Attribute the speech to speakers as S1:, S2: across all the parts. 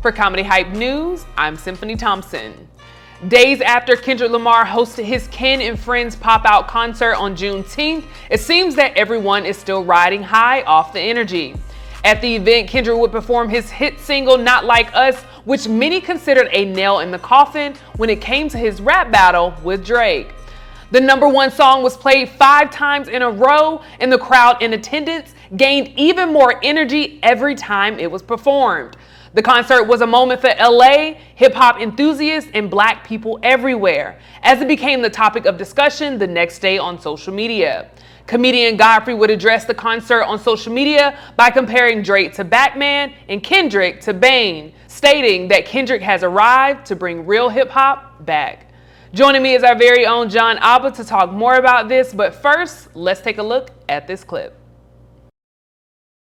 S1: For Comedy Hype News, I'm Symphony Thompson. Days after Kendrick Lamar hosted his Ken and Friends pop-out concert on Juneteenth, it seems that everyone is still riding high off the energy. At the event, Kendrick would perform his hit single, Not Like Us, which many considered a nail in the coffin when it came to his rap battle with Drake. The #1 song was played 5 times in a row, and the crowd in attendance gained even more energy every time it was performed. The concert was a moment for LA, hip-hop enthusiasts, and Black people everywhere, as it became the topic of discussion the next day on social media. Comedian Godfrey would address the concert on social media by comparing Drake to Batman and Kendrick to Bane, stating that Kendrick has arrived to bring real hip-hop back. Joining me is our very own John Abba to talk more about this, but first, let's take a look at this clip.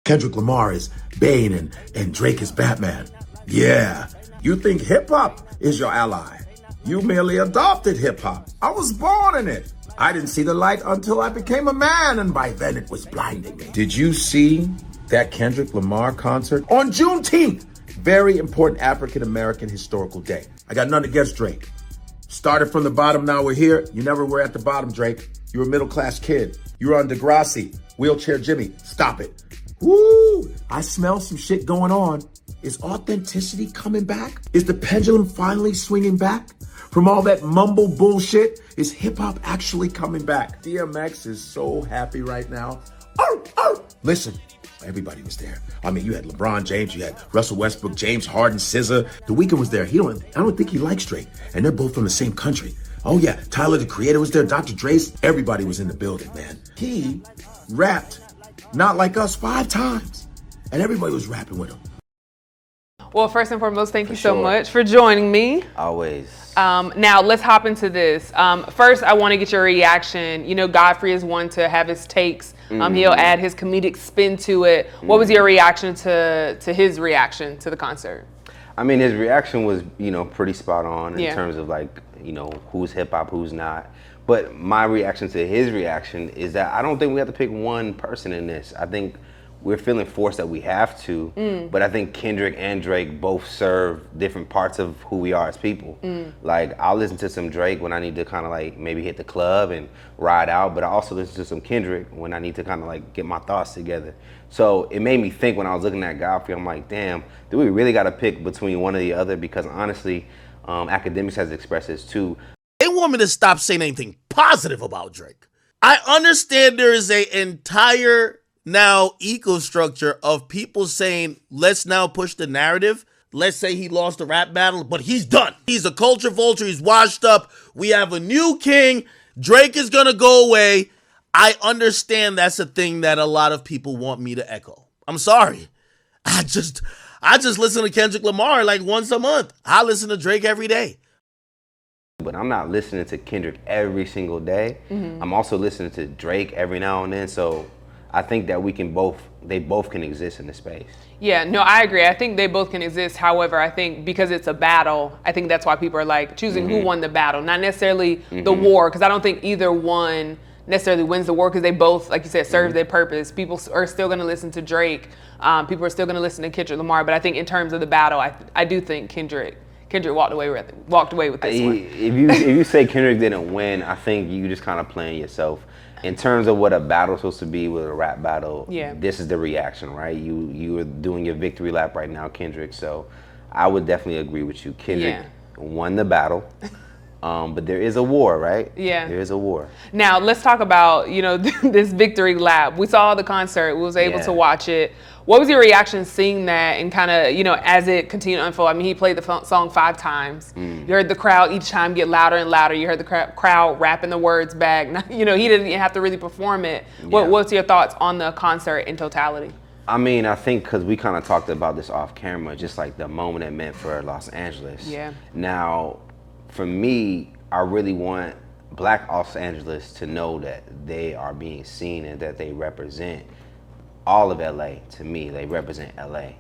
S2: Kendrick Lamar is Bane and Drake is Batman. Yeah, you think hip-hop is your ally. You merely adopted hip-hop. I was born in it. I didn't see the light until I became a man, and by then it was blinding me. Did you see that Kendrick Lamar concert? On Juneteenth, very important African-American historical day. I got nothing against Drake. Started from the bottom, now we're here. You never were at the bottom, Drake. You were a middle-class kid. You were on Degrassi, Wheelchair Jimmy. Stop it. Woo! I smell some shit going on. Is authenticity coming back? Is the pendulum finally swinging back? From all that mumble bullshit, is hip-hop actually coming back? DMX is so happy right now. Oh, oh! Listen, everybody was there. I mean, you had LeBron James, you had Russell Westbrook, James Harden, SZA. The Weeknd was there. I don't think he likes Drake. And they're both from the same country. Oh yeah, Tyler, the Creator, was there. Dr. Dre's, everybody was in the building, man. He rapped Not Like Us 5 times. And everybody was rapping with him.
S1: Well, first and foremost, thank you so much for joining me.
S3: Always.
S1: Now, let's hop into this. First, I want to get your reaction. You know, Godfrey is one to have his takes. He'll add his comedic spin to it. What was your reaction to his reaction to the concert?
S3: I mean, his reaction was, pretty spot on in terms of like, who's hip hop, who's not. But my reaction to his reaction is that I don't think we have to pick one person in this. I think we're feeling forced that we have to, but I think Kendrick and Drake both serve different parts of who we are as people. Like, I'll listen to some Drake when I need to kind of like maybe hit the club and ride out, but I also listen to some Kendrick when I need to kind of like get my thoughts together. So it made me think when I was looking at Godfrey, I'm like, damn, do we really got to pick between one or the other? Because honestly, academics has expressed this too.
S4: They want me to stop saying anything positive about Drake. I understand there is an entire now eco-structure of people saying, let's now push the narrative. Let's say he lost the rap battle, but he's done. He's a culture vulture. He's washed up. We have a new king. Drake is going to go away. I understand that's a thing that a lot of people want me to echo. I'm sorry. I just listen to Kendrick Lamar like once a month. I listen to Drake every day.
S3: But I'm not listening to Kendrick every single day. I'm also listening to Drake every now and then. So I think that they both can exist in the space.
S1: Yeah, no, I agree. I think they both can exist. However, I think because it's a battle, I think that's why people are like choosing who won the battle, not necessarily the war, because I don't think either one necessarily wins the war, because they both, like you said, serve their purpose. People are still going to listen to Drake. People are still going to listen to Kendrick Lamar. But I think in terms of the battle, I do think Kendrick walked away with this one.
S3: If you say Kendrick didn't win, I think you just kind of playing yourself. In terms of what a battle's supposed to be with a rap battle, this is the reaction, right? You are doing your victory lap right now, Kendrick. So I would definitely agree with you. Kendrick won the battle. But there is a war, right?
S1: Yeah.
S3: There is a war.
S1: Now, let's talk about, this victory lap. We saw the concert. We was able to watch it. What was your reaction seeing that and kind of, as it continued to unfold? I mean, he played the song 5 times. You heard the crowd each time get louder and louder. You heard the crowd rapping the words back. He didn't even have to really perform it. What's your thoughts on the concert in totality?
S3: I mean, I think because we kind of talked about this off camera, just like the moment it meant for Los Angeles.
S1: Yeah.
S3: Now, for me, I really want Black Los Angeles to know that they are being seen and that they represent all of LA. To me, they represent LA.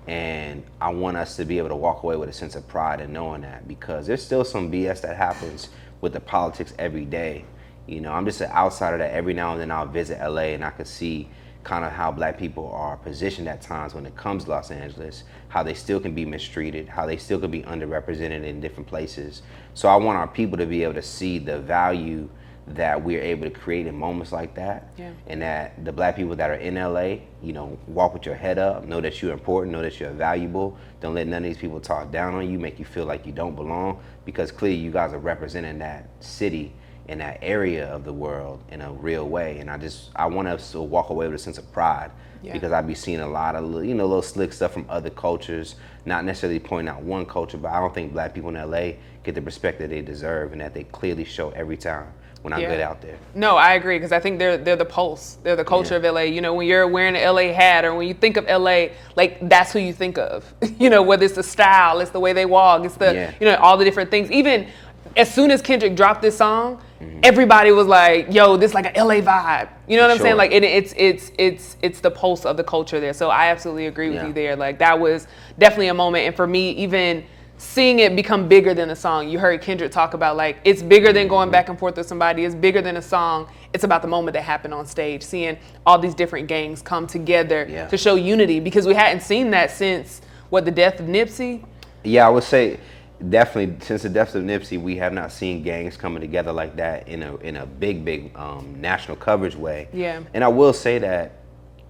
S3: And I want us to be able to walk away with a sense of pride in knowing that, because there's still some BS that happens with the politics every day. I'm just an outsider that every now and then I'll visit LA and I can see kind of how black people are positioned at times when it comes to Los Angeles, how they still can be mistreated, how they still can be underrepresented in different places. So I want our people to be able to see the value that we're able to create in moments like that.
S1: Yeah.
S3: And that the black people that are in LA, you know, walk with your head up, know that you're important, know that you're valuable. Don't let none of these people talk down on you, make you feel like you don't belong, because clearly you guys are representing that city in that area of the world in a real way. And I want us to walk away with a sense of pride. Yeah. Because I be seeing a lot of, you know, little slick stuff from other cultures, not necessarily pointing out one culture, but I don't think black people in LA get the respect that they deserve and that they clearly show every time when I get out there.
S1: No, I agree, because I think they're the pulse. They're the culture of LA. You know, when you're wearing an LA hat, or when you think of LA, like, that's who you think of. You know, whether it's the style, it's the way they walk, it's the, you know, all the different things. Even as soon as Kendrick dropped this song, everybody was like, yo, this is like an LA vibe. You know what I'm saying? Like, it's the pulse of the culture there. So I absolutely agree with you there. Like, that was definitely a moment. And for me, even seeing it become bigger than a song, you heard Kendrick talk about, like, it's bigger than going back and forth with somebody. It's bigger than a song. It's about the moment that happened on stage, seeing all these different gangs come together to show unity, because we hadn't seen that since, what, the death of Nipsey?
S3: Yeah, I would say definitely since the death of Nipsey, we have not seen gangs coming together like that in a big national coverage way. Yeah. And I will say that,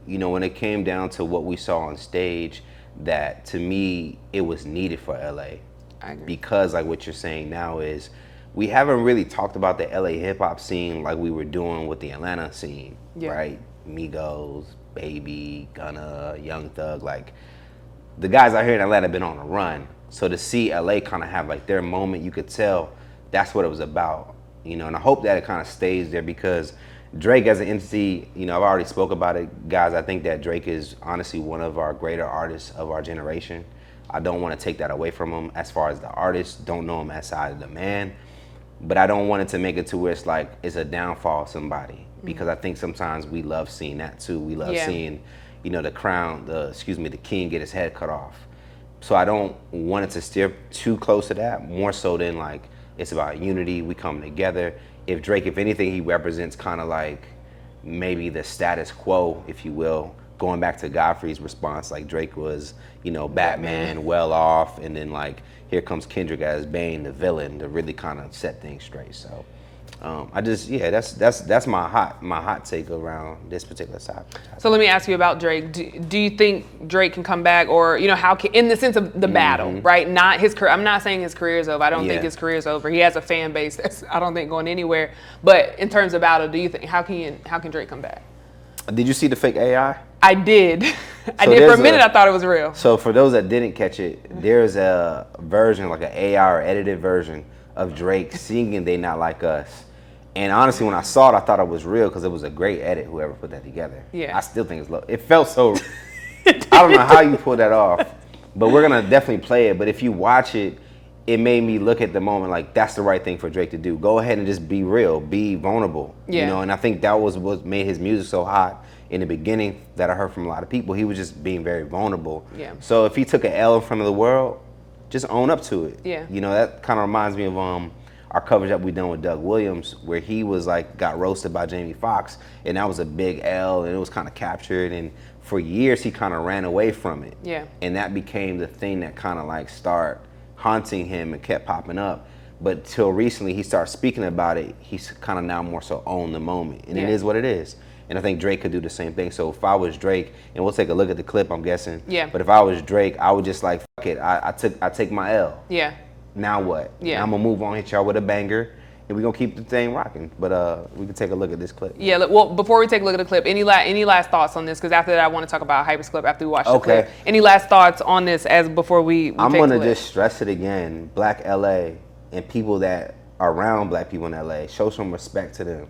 S3: you know, when it came down to what we saw on stage, that to me it was needed for LA. I agree. Because like what you're saying now is we haven't really talked about the LA hip hop scene like we were doing with the Atlanta scene, right? Migos, Baby, Gunna, Young Thug, like the guys out here in Atlanta have been on a run. So to see LA kind of have like their moment, you could tell that's what it was about, you know. And I hope that it kind of stays there, because Drake as an entity, you know, I've already spoke about it, guys. I think that Drake is honestly one of our greater artists of our generation. I don't want to take that away from him as far as the artist. Don't know him as side of the man, but I don't want it to make it to where it's like it's a downfall of somebody, because I think sometimes we love seeing that too. We love seeing, you know, the king get his head cut off. So I don't want it to steer too close to that, more so than like it's about unity, we come together. If Drake, if anything, he represents kind of like maybe the status quo, if you will, going back to Godfrey's response, like Drake was, you know, Batman, well off, and then like here comes Kendrick as Bane, the villain, to really kind of set things straight. So I just, that's my hot take around this particular topic.
S1: So let me ask you about Drake. Do you think Drake can come back, or, you know, how can, in the sense of the battle, right? Not his career. I'm not saying his career is over. I don't think his career is over. He has a fan base that's, I don't think, going anywhere. But in terms of battle, do you think, how can Drake come back?
S3: Did you see the fake AI?
S1: I did. I did. For a minute, I thought it was real.
S3: So for those that didn't catch it, there's a version, like an AI or edited version of Drake singing "They Not Like Us." And honestly, when I saw it, I thought it was real, because it was a great edit, whoever put that together. Yeah. I still think it's low. It felt so, I don't know how you pulled that off, but we're going to definitely play it. But if you watch it, it made me look at the moment like that's the right thing for Drake to do. Go ahead and just be real, be vulnerable. You know, and I think that was what made his music so hot in the beginning that I heard from a lot of people. He was just being very vulnerable. Yeah. So if he took an L in front of the world, just own up to it. Yeah. You know, that kind of reminds me of our coverage that we done with Doug Williams, where he was like got roasted by Jamie Foxx, and that was a big L, and it was kind of captured, and for years he kind of ran away from it. Yeah. And that became the thing that kind of like start haunting him and kept popping up. But till recently he started speaking about it, he's kind of now more so own the moment, and it is what it is. And I think Drake could do the same thing. So if I was Drake, and we'll take a look at the clip, I'm guessing. Yeah. But if I was Drake, I would just like, fuck it, I take my L. Yeah. Now what? Yeah. Now I'm gonna move on, hit y'all with a banger, and we're gonna keep the thing rocking. But we can take a look at this clip. Yeah, well, before we take a look at the clip, any last thoughts on this? Because after that, I want to talk about Hyper's clip after we watch the clip. Any last thoughts on this before we I'm gonna just stress it again. Black LA and people that are around black people in LA, show some respect to them.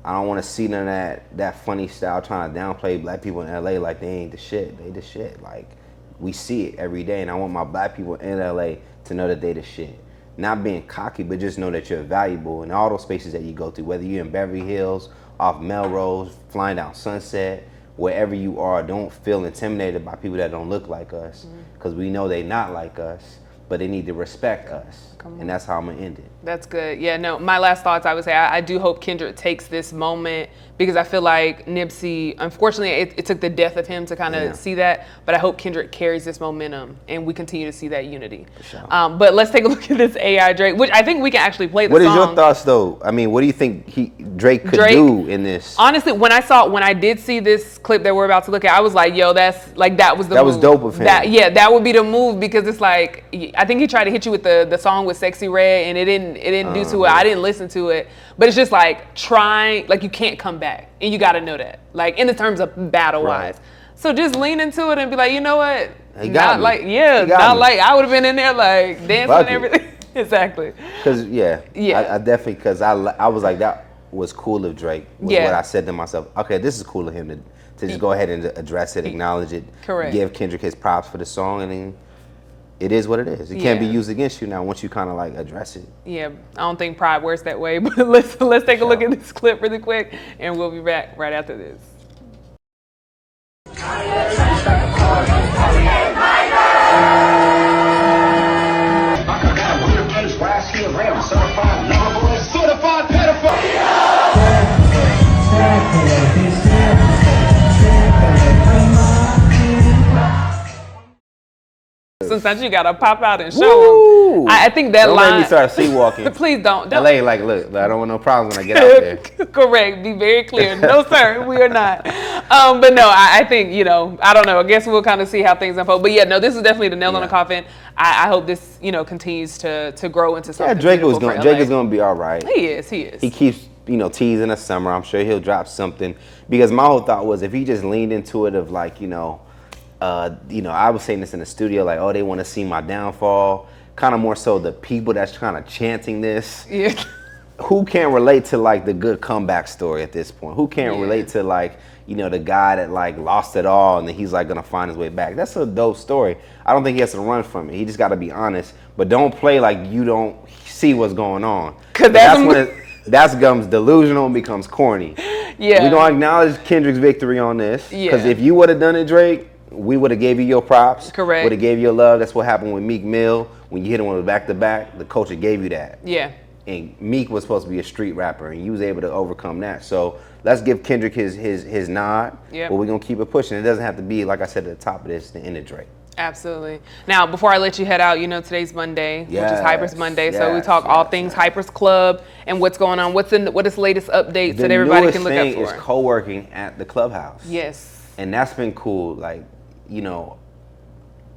S3: I don't want to see none of that funny style trying to downplay black people in LA like they ain't the shit. They the shit. Like, we see it every day, and I want my black people in LA to know that they the shit. Not being cocky, but just know that you're valuable in all those spaces that you go to, whether you're in Beverly Hills, off Melrose, flying down Sunset, wherever you are. Don't feel intimidated by people that don't look like us, because we know they not like us. but they need to respect us. And that's how I'm gonna end it.
S1: That's good. Yeah, no, my last thoughts, I would say, I do hope Kendrick takes this moment, because I feel like Nipsey, unfortunately, it took the death of him to kind of see that, but I hope Kendrick carries this momentum and we continue to see that unity. For sure. But let's take a look at this AI Drake, which I think we can actually play the song.
S3: What is your thoughts, though? I mean, what do you think Drake could do in this?
S1: Honestly, when I did see this clip that we're about to look at, I was like, yo, that was the move.
S3: That was dope of him.
S1: That would be the move, because it's like, I think he tried to hit you with the song with Sexy Red, and it didn't do too well. I didn't listen to it, but it's just like trying, like you can't come back, and you got to know that, like in the terms of battle wise. So just lean into it and be like, you know what? I would have been in there like dancing and everything. Exactly.
S3: Because I definitely, because I was like, that was cool of Drake. Was what I said to myself. Okay, this is cool of him to just go ahead and address it, acknowledge it, give Kendrick his props for the song, and then it is what it is. It can't be used against you now once you kind of like address it. Yeah, I don't think pride works that way, but let's take a look at this clip really quick, and we'll be back right after this. Certified pedophile. Sometimes you gotta pop out and show them. I think that don't
S1: line.
S3: Don't let me start sleepwalking.
S1: Please don't.
S3: LA, like, look, I don't want no problems when I get out there.
S1: Correct. Be very clear. No, sir, we are not. But no, I think, I don't know. I guess we'll kind of see how things unfold. But yeah, no, this is definitely the nail on the coffin. I hope this, continues to grow into something.
S3: Drake is gonna be all right.
S1: He is.
S3: He keeps, teasing the summer. I'm sure he'll drop something, because my whole thought was if he just leaned into it of like, I was saying this in the studio, like, oh, they want to see my downfall. Kind of more so the people that's kind of chanting this.
S1: Yeah.
S3: Who can't relate to like the good comeback story at this point? Who can't relate to like, the guy that like lost it all and then he's like gonna find his way back? That's a dope story. I don't think he has to run from it. He just got to be honest, but don't play like you don't see what's going on. Cause that's when that becomes delusional and becomes corny. Yeah. We're gonna acknowledge Kendrick's victory on this. Because if you would have done it, Drake, we would have gave you your props.
S1: Correct.
S3: Would have gave you your love. That's what happened with Meek Mill. When you hit him with back to back, the culture gave you that.
S1: Yeah.
S3: And Meek was supposed to be a street rapper, and you was able to overcome that. So let's give Kendrick his nod. Yeah. But we're gonna keep it pushing. It doesn't have to be, like I said at the top of this, the end of Drake.
S1: Absolutely. Now, before I let you head out, today's Monday, which is Hypers Monday. So we talk all things Hypers Club and what's going on. What is the latest updates that everybody can look out for?
S3: The newest thing is co-working at the clubhouse.
S1: Yes.
S3: And that's been cool. Like,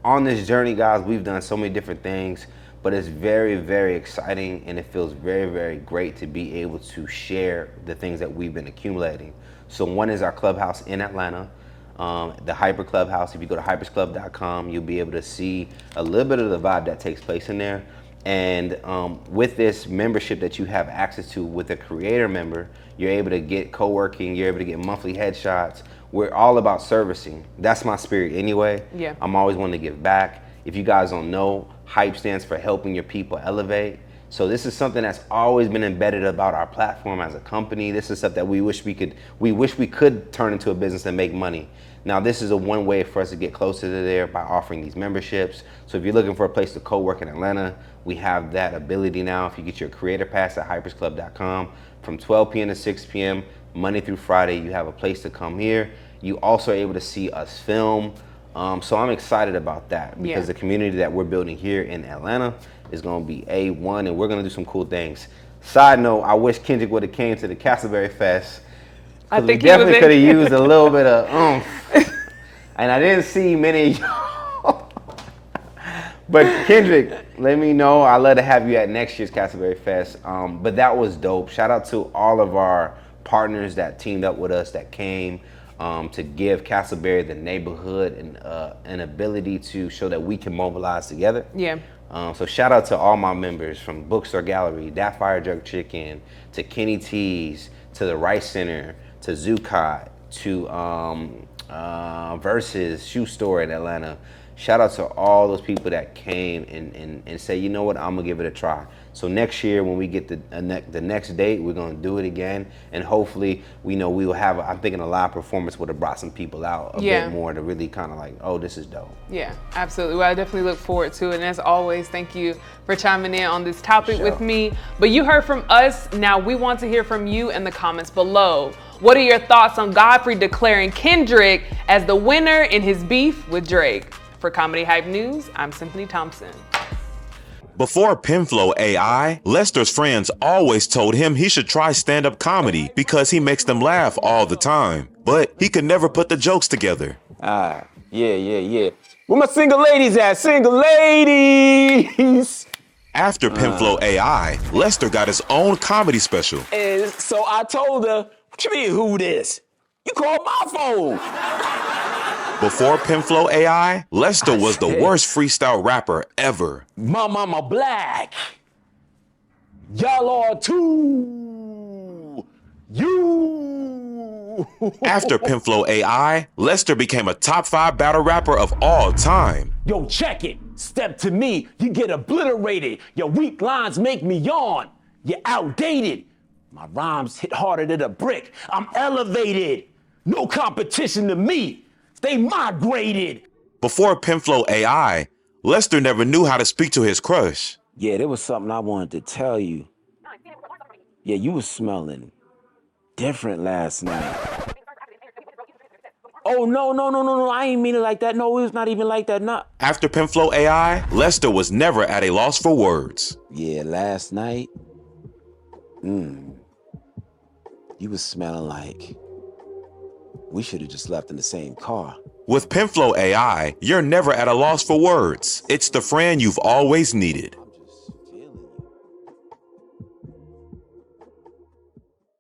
S3: on this journey, guys, we've done so many different things, but it's very, very exciting, and it feels very, very great to be able to share the things that we've been accumulating. So one is our clubhouse in Atlanta, the Hyper Clubhouse. If you go to hypersclub.com, you'll be able to see a little bit of the vibe that takes place in there. And with this membership that you have access to with a creator member, you're able to get co-working, you're able to get monthly headshots. We're all about servicing. That's my spirit anyway.
S1: Yeah.
S3: I'm always wanting to give back. If you guys don't know, HYPE stands for helping your people elevate. So this is something that's always been embedded about our platform as a company. This is stuff that we wish we could turn into a business and make money. Now this is one way for us to get closer to there by offering these memberships. So if you're looking for a place to co-work in Atlanta, we have that ability now. If you get your creator pass at hypersclub.com from 12 p.m. to 6 p.m. Monday through Friday, you have a place to come here. You also are able to see us film. So I'm excited about that because the community that we're building here in Atlanta is going to be A1, and we're going to do some cool things. Side note, I wish Kendrick would have came to the Castleberry Fest. I think we definitely could have used a little bit of and I didn't see many of y'all. But Kendrick, let me know. I'd love to have you at next year's Castleberry Fest. But that was dope. Shout out to all of our partners that teamed up with us, that came to give Castleberry, the neighborhood, and an ability to show that we can mobilize together.
S1: Yeah.
S3: So shout out to all my members, from Bookstore Gallery, That Fire Jerk Chicken, to Kenny T's, to the Rice Center, to Zucot, to Versus Shoe Store in Atlanta. shout out to all those people that came and say, you know what, I'm gonna give it a try. So next year when we get the next date, we're gonna do it again, and hopefully we will have, I'm thinking a live performance would have brought some people out a bit more to really kind of like, oh, this is dope.
S1: Yeah, absolutely. Well, I definitely look forward to it. And as always, thank you for chiming in on this topic with me. But you heard from us. Now we want to hear from you in the comments below. What are your thoughts on Godfrey declaring Kendrick as the winner in his beef with Drake? For Comedy Hype News, I'm Symphony Thompson.
S5: Before Penflow AI, Lester's friends always told him he should try stand-up comedy because he makes them laugh all the time. But he could never put the jokes together.
S6: Yeah. Where my single ladies at? Single ladies!
S5: After Penflow AI, Lester got his own comedy special.
S6: And so I told her, what you mean, who this? You called my phone.
S5: Before Penflow AI, Lester was the worst freestyle rapper ever.
S6: My mama black. Y'all are too. You.
S5: After Penflow AI, Lester became a top 5 battle rapper of all time.
S6: Yo, check it. Step to me, you get obliterated. Your weak lines make me yawn. You're outdated. My rhymes hit harder than a brick. I'm elevated. No competition to me. They migrated.
S5: Before Penflow AI, Lester never knew how to speak to his crush.
S6: Yeah, there was something I wanted to tell you. Yeah, you was smelling different last night. Oh, no, I ain't mean it like that. No, it was not even like that. Nah.
S5: After Penflow AI, Lester was never at a loss for words.
S6: Yeah, last night, you was smelling like we should have just left in the same car.
S5: With Penflow AI, you're never at a loss for words. It's the friend you've always needed.